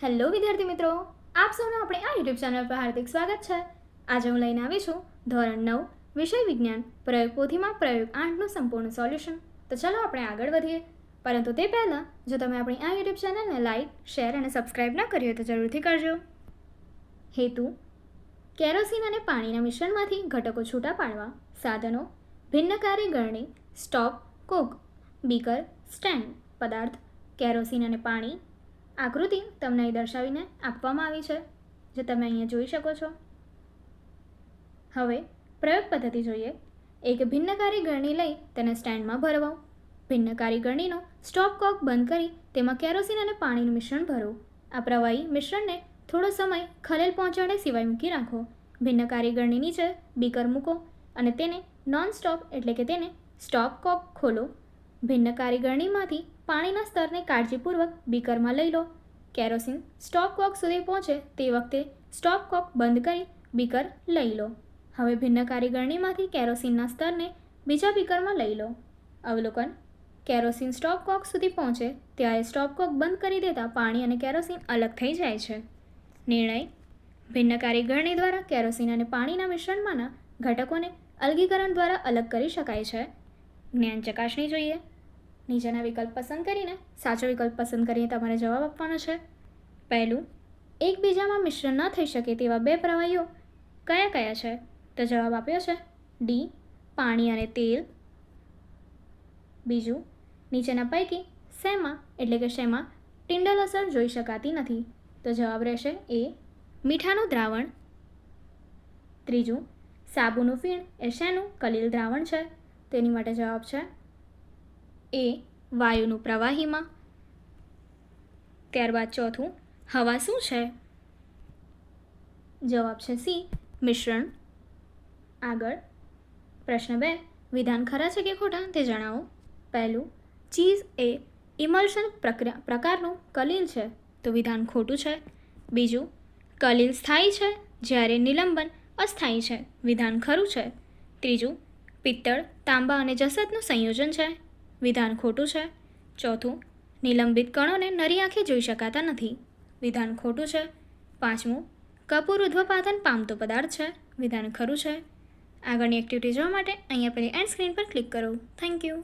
Hello વિદ્યાર્થી મિત્રો, આપ સૌનું આપણે આ યુટ્યુબ ચેનલ પર હાર્દિક સ્વાગત છે. આજે હું લઈને આવી છું ધોરણ 9 વિષય વિજ્ઞાન પ્રયોગ પોથીમાં પ્રયોગ 8નું સંપૂર્ણ સોલ્યુશન. તો ચલો આપણે આગળ વધીએ. પરંતુ તે પહેલાં જો તમે આપણી આ યુટ્યુબ ચેનલને લાઇક, શેર અને સબસ્ક્રાઇબ ના કરી હોય તો જરૂરથી કરજો. હેતુ: કેરોસીન અને પાણીના મિશ્રણમાંથી ઘટકો છૂટા પાડવા. સાધનો: ભિન્નકારી ગળણી, સ્ટોપ, કોક, બીકર, સ્ટેન્ડ. પદાર્થ: કેરોસીન અને પાણી. આકૃતિ તમને અહીં દર્શાવીને આપવામાં આવી છે, જે તમે અહીંયા જોઈ શકો છો. હવે પ્રયોગ પદ્ધતિ જોઈએ. એક ભિન્નકારી ગળણી લઈ તેને સ્ટેન્ડમાં ભરવો. ભિન્નકારી ગળણીનો સ્ટોપ કોક બંધ કરી તેમાં કેરોસીન અને પાણીનું મિશ્રણ ભરો. આ પ્રવાહી મિશ્રણને થોડો સમય ખલેલ પહોંચાડે સિવાય મૂકી રાખો. ભિન્નકારી ગળણી નીચે બીકર મૂકો અને તેને નોન સ્ટોપ એટલે કે તેને સ્ટોપ કોક ખોલો. ભિન્નકારી ગળણીમાંથી પાણીના સ્તરને કાળજીપૂર્વક બીકરમાં લઈ લો. કેરોસીન સ્ટોપ કોક સુધી પહોંચે તે વખતે સ્ટોપ કોક બંધ કરી બીકર લઈ લો. હવે ભિન્નકારી ગળણીમાંથી કેરોસીનના સ્તરને બીજા બીકરમાં લઈ લો. અવલોકન: કેરોસીન સ્ટોપ કોક સુધી પહોંચે ત્યારે સ્ટોપ કોક બંધ કરી દેતા પાણી અને કેરોસીન અલગ થઈ જાય છે. નિર્ણય: ભિન્નકારી ગળણી દ્વારા કેરોસીન અને પાણીના મિશ્રણમાંના ઘટકોને અલગીકરણ દ્વારા અલગ કરી શકાય છે. જ્ઞાન ચકાસણી જોઈએ. નીચેના વિકલ્પ પસંદ કરીને સાચો વિકલ્પ પસંદ કરીને તમારે જવાબ આપવાનો છે. પહેલું: એકબીજામાં મિશ્રણ ન થઈ શકે તેવા બે પ્રવાહીઓ કયા કયા છે? તો જવાબ આપ્યો છે ડી, પાણી અને તેલ. બીજું: નીચેના પૈકી શેમાં એટલે કે શેમાં ટિંડલ અસર જોઈ શકાતી નથી? તો જવાબ રહેશે એ, મીઠાનું દ્રાવણ. ત્રીજું: સાબુનું ફીણ એ શેનું કલીલ દ્રાવણ છે? તેની માટે જવાબ છે એ, વાયુનું પ્રવાહીમાં. ત્યારબાદ ચોથું: હવા શું છે? જવાબ છે સી, મિશ્રણ. આગળ પ્રશ્ન 2: વિધાન ખરા છે કે ખોટા તે જણાવો. પહેલું: ચીઝ એ ઇમલ્શન પ્રકારનું કલીલ છે. તો વિધાન ખોટું છે. બીજું: કલીલ સ્થાયી છે જ્યારે નિલંબન અસ્થાયી છે. વિધાન ખરું છે. ત્રીજું: પિત્તળ, તાંબા અને જસતનું સંયોજન છે. વિધાન ખોટું છે. ચોથું: નિલંબિત કણોને નરી આંખે જોઈ શકાતા નથી. વિધાન ખોટું છે. પાંચમું: કપૂર ઉદ્ધપાતન પામતો પદાર્થ છે. વિધાન ખરું છે. આગળની એક્ટિવિટી જોવા માટે અહીંયા પેલી એન્ડ સ્ક્રીન પર ક્લિક કરો. Thank you.